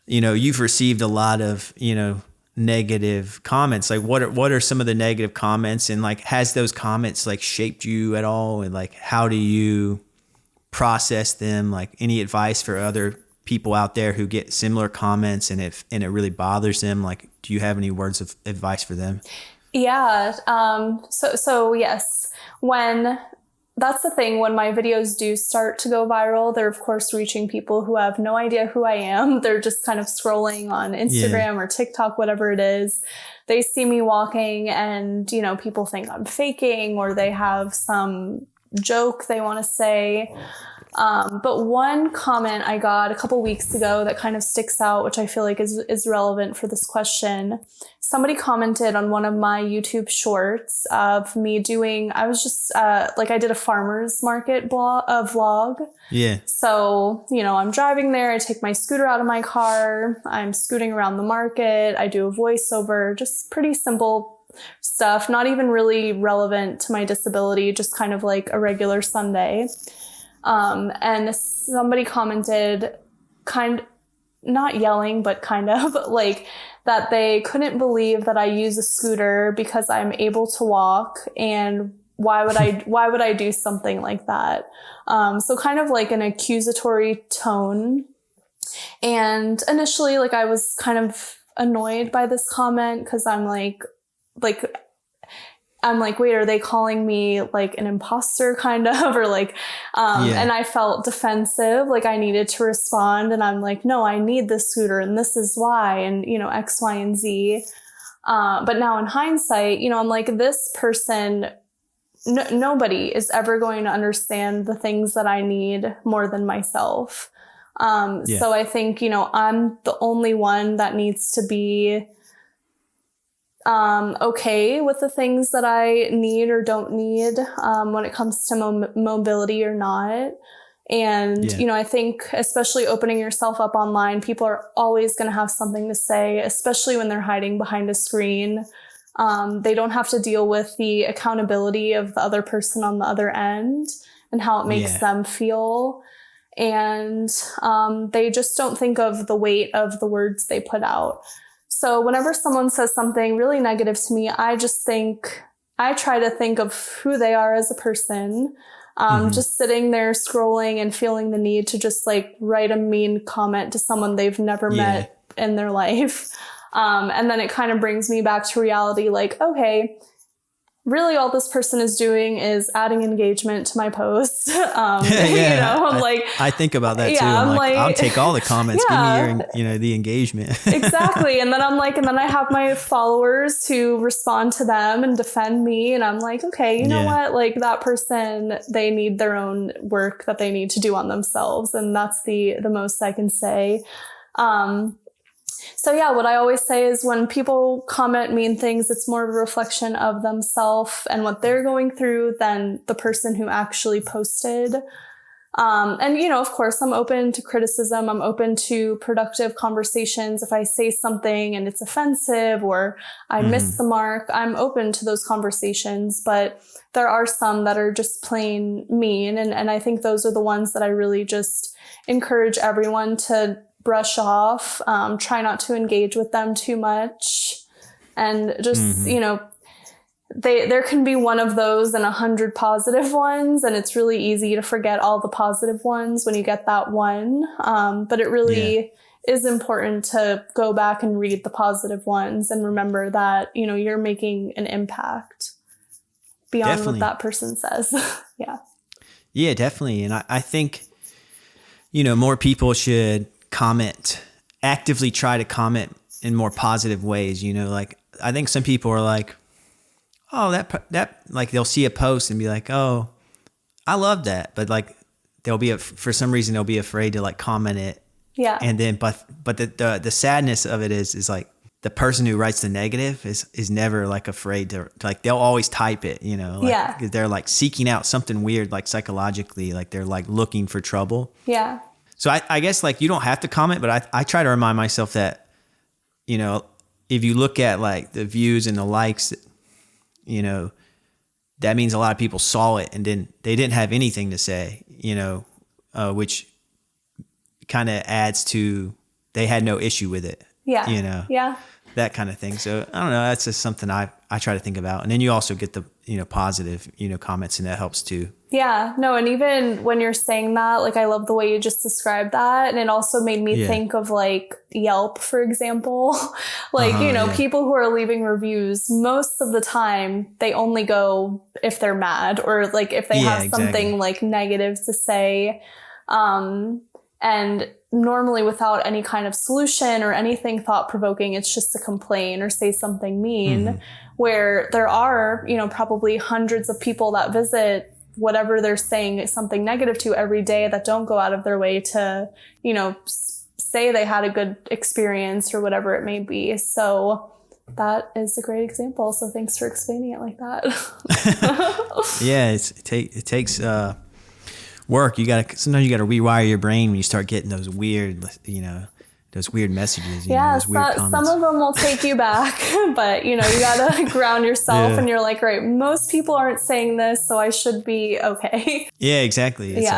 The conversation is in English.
you've received a lot of, negative comments. Like what are some of the negative comments, and like, has those comments like shaped you at all? And like, how do you process them? Like, any advice for other people out there who get similar comments and it really bothers them? Like, do you have any words of advice for them? Yeah. So yes, that's the thing, when my videos do start to go viral, they're of course reaching people who have no idea who I am. They're just kind of scrolling on Instagram or TikTok, whatever it is. They see me walking and, people think I'm faking, or they have some joke they want to say. But one comment I got a couple weeks ago that kind of sticks out, which I feel like is relevant for this question. Somebody commented on one of my YouTube shorts of me I was just, I did a farmer's market vlog. Yeah. So, I'm driving there. I take my scooter out of my car. I'm scooting around the market. I do a voiceover, just pretty simple stuff, not even really relevant to my disability, just kind of like a regular Sunday. And somebody commented, not yelling, but kind of like that they couldn't believe that I use a scooter because I'm able to walk, and why would I do something like that? So kind of like an accusatory tone. And initially, I was kind of annoyed by this comment, because I'm like, wait, are they calling me like an imposter kind of, or and I felt defensive, like I needed to respond. And I'm like, no, I need this scooter and this is why, and, X, Y, and Z. But now in hindsight, I'm like, this person, nobody is ever going to understand the things that I need more than myself. So I think, I'm the only one that needs to be okay with the things that I need or don't need when it comes to mobility or not. And, I think especially opening yourself up online, people are always going to have something to say, especially when they're hiding behind a screen. They don't have to deal with the accountability of the other person on the other end and how it makes them feel. And they just don't think of the weight of the words they put out. So whenever someone says something really negative to me, I try to think of who they are as a person. Just sitting there scrolling and feeling the need to just write a mean comment to someone they've never met in their life. And then it kind of brings me back to reality, okay, really all this person is doing is adding engagement to my post. I think about that too. I'm like, I'll take all the comments. Give me the engagement. Exactly. And then and then I have my followers who respond to them and defend me. And I'm like, okay, you know what? That person, they need their own work that they need to do on themselves. And that's the most I can say. So what I always say is when people comment mean things, it's more of a reflection of themselves and what they're going through than the person who actually posted. And, of course, I'm open to criticism. I'm open to productive conversations. If I say something and it's offensive or I miss the mark, I'm open to those conversations. But there are some that are just plain mean. And I think those are the ones that I really just encourage everyone to brush off, try not to engage with them too much, and just, there can be one of those and 100 positive ones, and it's really easy to forget all the positive ones when you get that one. But it really is important to go back and read the positive ones and remember that, you're making an impact beyond what that person says. Yeah, definitely. And I think, more people should actively try to comment in more positive ways. I think some people are like, oh, that they'll see a post and be like, oh, I love that. But for some reason they'll be afraid to comment it. Yeah. And then, but the sadness of it is the person who writes the negative is never afraid to, they'll always type it, they're seeking out something weird, psychologically, they're looking for trouble. Yeah. So I guess you don't have to comment, but I try to remind myself that, if you look at the views and the likes, that means a lot of people saw it and then they didn't have anything to say, which kind of adds to they had no issue with it. Yeah. You know, Yeah. that kind of thing. So I don't know. That's just something I try to think about. And then you also get the, positive, comments, and that helps too. Yeah, no, and even when you're saying that, like, I love the way you just described that. And it also made me think of like Yelp, for example. Like, people who are leaving reviews, most of the time, they only go if they're mad or like if they have something like negative to say. And normally without any kind of solution or anything thought provoking, it's just to complain or say something mean, where there are, probably hundreds of people that visit whatever they're saying something negative to every day that don't go out of their way to, say they had a good experience or whatever it may be. So that is a great example. So thanks for explaining it like that. Yeah, it takes work. Sometimes you gotta rewire your brain when you start getting those weird, those weird messages. Those weird comments. Some of them will take you back, but you gotta ground yourself, and you're like, right, most people aren't saying this, so I should be okay. Yeah, exactly. It's